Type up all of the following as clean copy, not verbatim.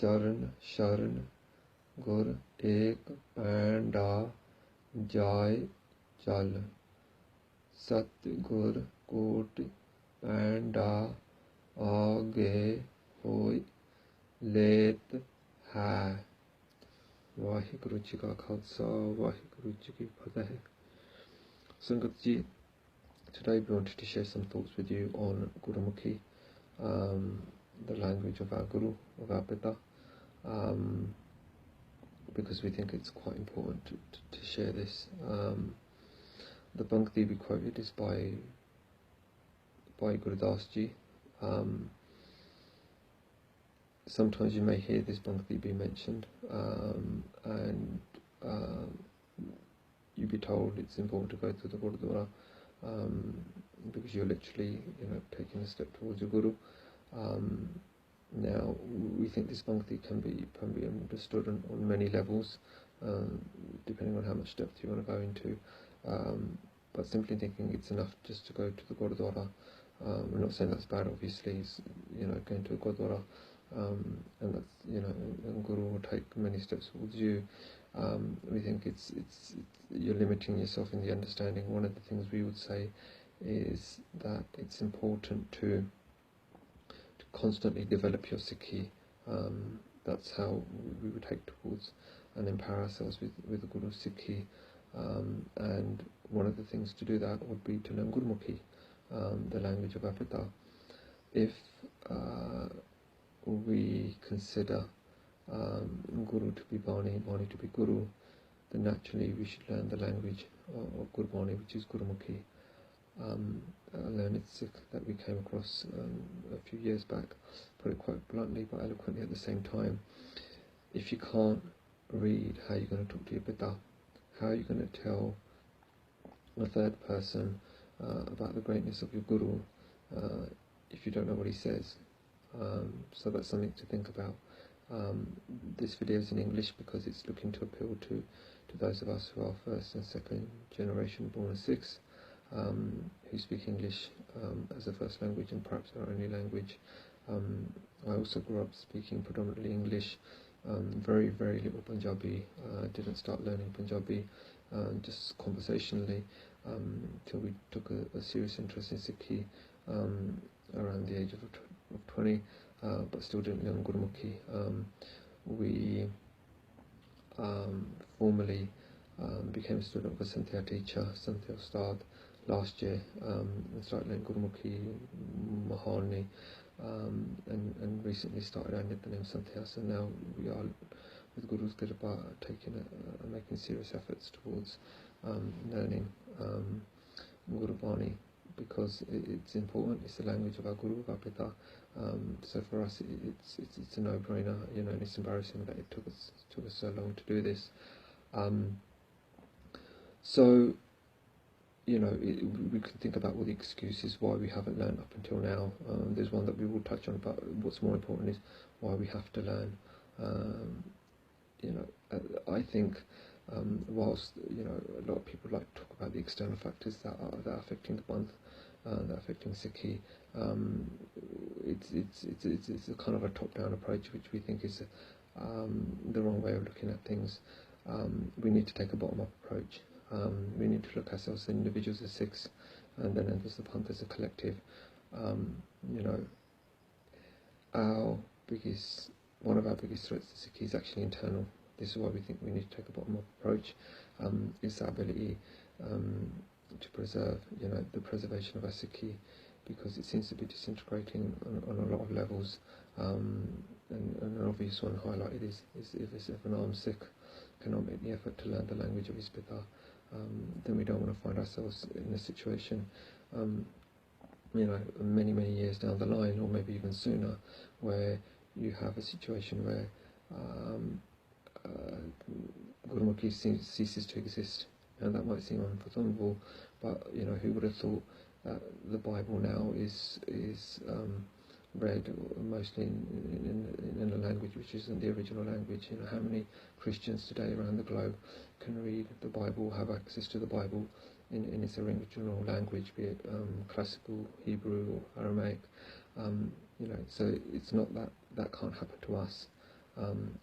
चरण शरण गुर एक पैंडा जाय चल सतगुर कोट पैंडा आगे होय लेत है। वाहिगुरु जी का खालसा वाहिगुरु जी की फतेह। Sangat ji, today we wanted to share some thoughts with you on Gurmukhi, the language of our Guru, of our Pitta, because we think it's quite important to share this. The Pankti we quoted is by Guru Das ji. Sometimes you may hear this Pankti be mentioned, and you be told it's important to go to the Gurdwara, because you're literally, taking a step towards your Guru. Now, we think this Pankti can be understood on many levels, depending on how much depth you want to go into. But simply thinking it's enough just to go to the Gurdwara. We're not saying that's bad, obviously. It's, going to the Gurdwara, and that's, and Guru will take many steps towards you. We think it's you're limiting yourself in the understanding. One of the things we would say is that it's important to constantly develop your Sikhi. That's how we would take towards and empower ourselves with the Guru Sikhi. And one of the things to do that would be to learn Gurmukhi, the language of our Pitta. If we consider Guru to be Bani, Bani to be Guru, then naturally we should learn the language of Gurbani, which is Gurmukhi. A learned Sikh that we came across a few years back put it quite bluntly but eloquently at the same time. If you can't read, how are you going to talk to your Pitta? How are you going to tell a third person about the greatness of your Guru if you don't know what he says? So that's something to think about. This video is in English because it's looking to appeal to those of us who are first and second generation born as Sikhs, who speak English as a first language and perhaps our only language. I also grew up speaking predominantly English, very, very little Punjabi. Didn't start learning Punjabi just conversationally till we took a serious interest in Sikhi around the age of 20, but still didn't learn Gurmukhi. We formally became a student of a Santhya teacher, Santhya Ustad, last year, and started learning Gurmukhi, Mahani, and recently started under the name Santhya. So now we are, with Guru's Kripa, making serious efforts towards learning Gurbani, because it's important. It's the language of our Guru, of our Pitta. So for us, it's a no-brainer, and it's embarrassing that it took us so long to do this. So, we can think about all the excuses why we haven't learned up until now. There's one that we will touch on, but what's more important is why we have to learn. I think whilst a lot of people like to talk about the external factors that are affecting the Panth, that are affecting Sikhi, it's a kind of a top-down approach, which we think is the wrong way of looking at things. We need to take a bottom-up approach. We need to look at ourselves as individuals, as Sikhs, and then as the Panth as a collective. One of our biggest threats to Sikhi is actually internal. This is why we think we need to take a bottom-up approach. It's the ability to preserve, the preservation of our Sikhi, because it seems to be disintegrating on a lot of levels. And an obvious one highlighted is if an armed Sikh cannot make the effort to learn the language of his Pitta, then we don't want to find ourselves in a situation, many, many years down the line, or maybe even sooner, where you have a situation where Gurmukhi ceases to exist. And that might seem unfathomable, but who would have thought that the Bible now is read mostly in a language which isn't the original language? How many Christians today around the globe can read the Bible, have access to the Bible in its original language, be it classical Hebrew or Aramaic? So it's not that can't happen to us.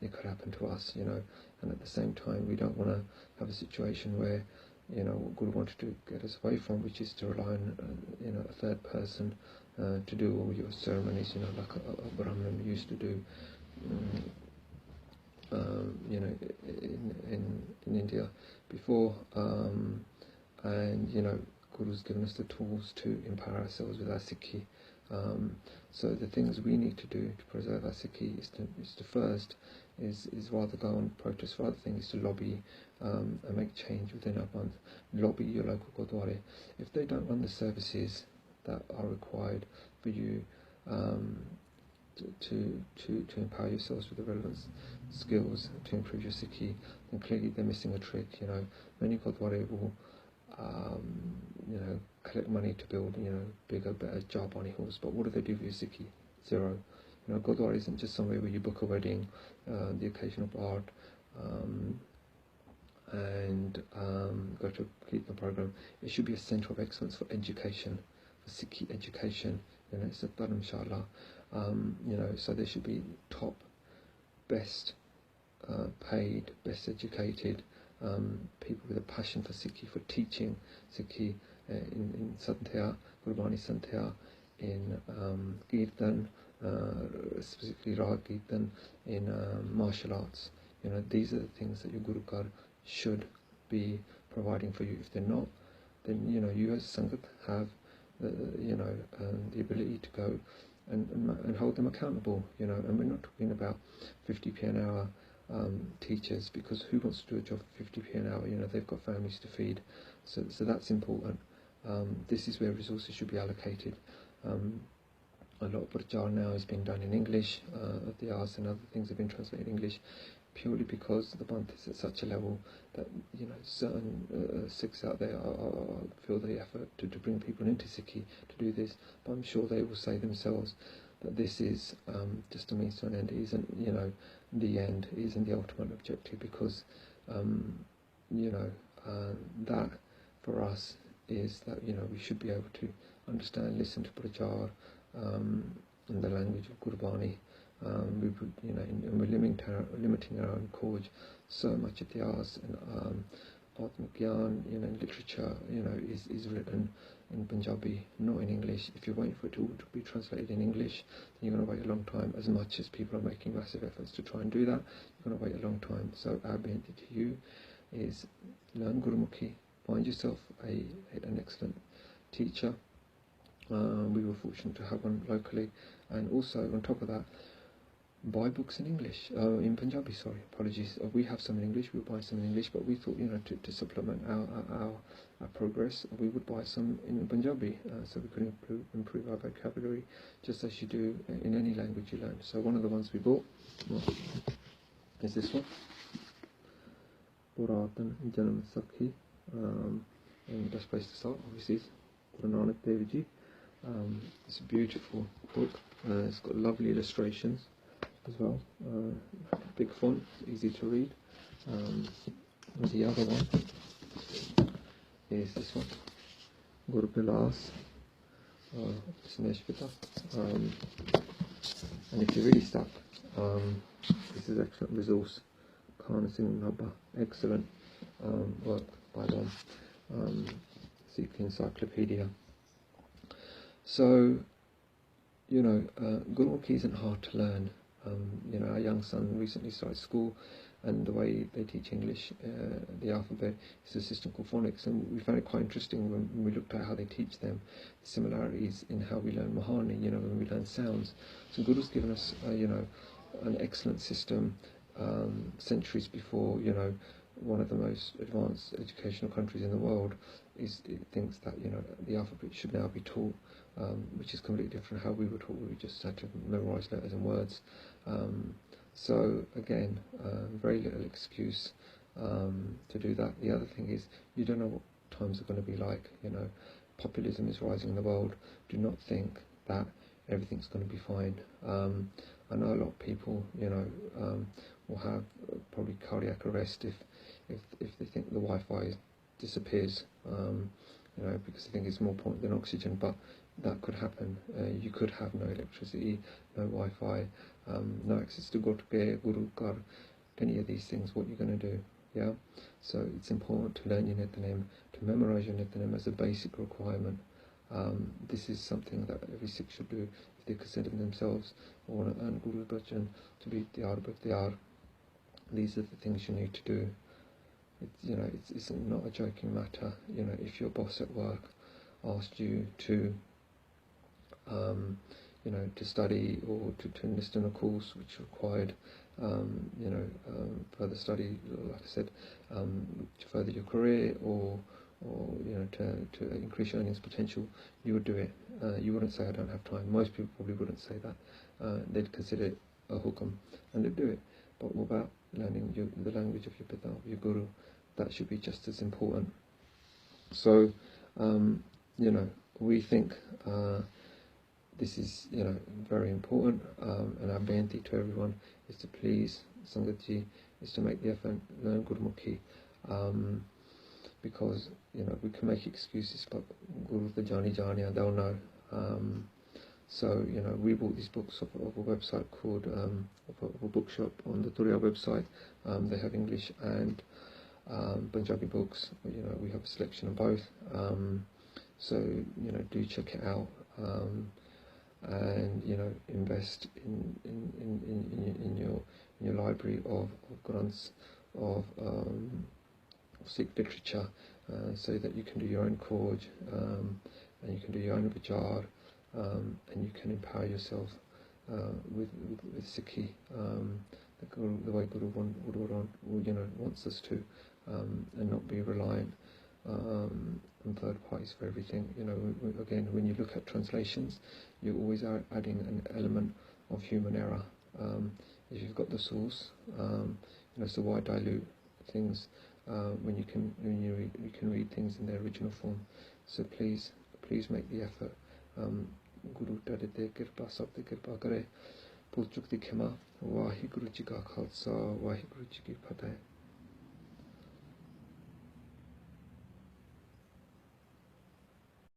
it could happen to us, and at the same time we don't want to have a situation where what Guru wanted to get us away from, which is to rely on a third person to do all your ceremonies, like a Brahmin used to do, in India before, and Guru's given us the tools to empower ourselves with our Sikhi. So the things we need to do to preserve our Sikhi is to first is rather go on protest for other things, to lobby and make change within our month. Lobby your local Gurdwara. If they don't run the services that are required for you to empower yourselves with the relevant skills to improve your Sikhi, then clearly they're missing a trick. Many Gurdwara will collect money to build, bigger, better Jarbani halls. But what do they do for your Sikhi? Zero. Gurdwara isn't just somewhere where you book a wedding, the occasional art, and go to a Kirtan program. It should be a centre of excellence for education, for Sikhi education. It's a dharamshala. So there should be top, best paid, best educated people with a passion for Sikhi, for teaching Sikhi in Santhya, Gurbani Santhya, in Kirtan, specifically Rag Kirtan, in martial arts. These are the things that your Gurukar should be providing for you. If they're not, then you as sangat have the ability to go and hold them accountable. And we're not talking about 50p an hour teachers, because who wants to do a job for 50p an hour? They've got families to feed, so that's important. This is where resources should be allocated. A lot of prachar now is being done in English. The arts and other things have been translated in English, purely because the Panth is at such a level that certain Sikhs out there feel the effort to bring people into Sikhi to do this. But I'm sure they will say themselves that this is just a means to an end. It isn't the end. It isn't the ultimate objective, because that for us is that we should be able to understand, listen to prachar in the language of Gurbani. We're limiting our own Koj. So much of the arts and Atmagyan, literature, is written in Punjabi, not in English. If you're waiting for it to be translated in English, then you're going to wait a long time. As much as people are making massive efforts to try and do that, you're going to wait a long time. So our benefit to you is learn Gurmukhi, find yourself an excellent teacher. We were fortunate to have one locally, and also on top of that, buy books in English, in Punjabi, sorry, apologies. We have some in English, we would buy some in English, but we thought, to supplement our progress, we would buy some in Punjabi, so we could improve our vocabulary, just as you do in any language you learn. So one of the ones we bought is this one, Puratan Janam Sakhi, and the best place to start, obviously, is Guru Nanak Dev Ji. It's a beautiful book, it's got lovely illustrations as well, big font, easy to read. The other one is this one, Guru Bilas, Sneshpita, and if you're really stuck, this is excellent resource, Khan Singh Nabba, excellent work by them, Sikh Encyclopedia. So, Gurmukhi isn't hard to learn. Our young son recently started school, and the way they teach English, the alphabet, is a system called phonics, and we found it quite interesting when we looked at how they teach them, the similarities in how we learn Mahani, when we learn sounds. So Guru's given us, an excellent system, centuries before, one of the most advanced educational countries in the world thinks that the alphabet should now be taught, which is completely different how we were taught. We just had to memorise letters and words. So again, very little excuse to do that. The other thing is, you don't know what times are going to be like. Populism is rising in the world. Do not think that everything's going to be fine. I know a lot of people, will have probably cardiac arrest if they think the Wi-Fi disappears, because they think it's more important than oxygen. But that could happen. You could have no electricity, no Wi-Fi, no access to Gotke, Guru Kar, any of these things, what you're going to do. Yeah, so it's important to learn your Nityanem, to memorize your Nityanem as a basic requirement. This is something that every Sikh should do if they consider themselves or want to earn Guru Bhajan to be Diyar Bhaktiyar. These are the things you need to do. It's not a joking matter. If your boss at work asked you to to study or to enlist in a course which required, further study, like I said, to further your career or to increase your earnings potential, you would do it. You wouldn't say, I don't have time. Most people probably wouldn't say that. They'd consider it a hukam and they'd do it. But what about learning the language of your Pitta, of your Guru? That should be just as important. So, we think this is, very important, and our benti to everyone is to please Sangatji, is to make the effort, learn Gurmukhi, because, we can make excuses, but Guru the Jani, they'll know. So, we bought these books off of a website called, of a bookshop on the Turiya website. They have English and Punjabi books. We have a selection of both. So, do check it out. And invest in your library of Granths, of Sikh literature, so that you can do your own Khoj, and you can do your own Vichar, and you can empower yourself with Sikhi, the way Guru wants us to, and not be reliant on third parties for everything. Again, when you look at translations, you're always adding an element of human error. If you've got the source, so why dilute things when you can read things in their original form? So please make the effort. Guru Tade De Kirpa Sab De Kirpa Kare, Pul Chuk Di Khema, Vaheguru Ji Ka Khalsa, Vaheguru Ji Ki Fateh.